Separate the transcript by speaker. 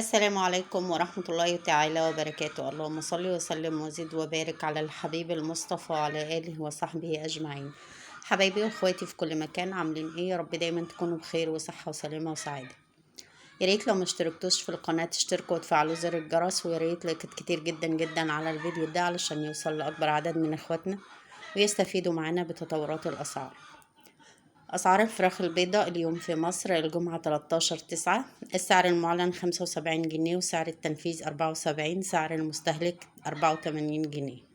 Speaker 1: السلام عليكم ورحمة الله تعالى وبركاته. اللهم صل وسلم وزد وبارك على الحبيب المصطفى وعلى آله وصحبه أجمعين. حبايبي واخواتي في كل مكان، عاملين ايه؟ يا رب دايما تكونوا بخير وصحة وسلامة وسعادة. يا ريت لو مشتركتوش في القناة تشتركوا وتفعلوا زر الجرس، ويا ريت لايكات كتير جدا جدا على الفيديو ده علشان يوصل لأكبر عدد من اخواتنا ويستفيدوا معانا بتطورات الأسعار. أسعار الفراخ البيضاء اليوم في مصر الجمعة 13/9، السعر المعلن 75 جنيه وسعر التنفيذ 74، سعر المستهلك 84 جنيه.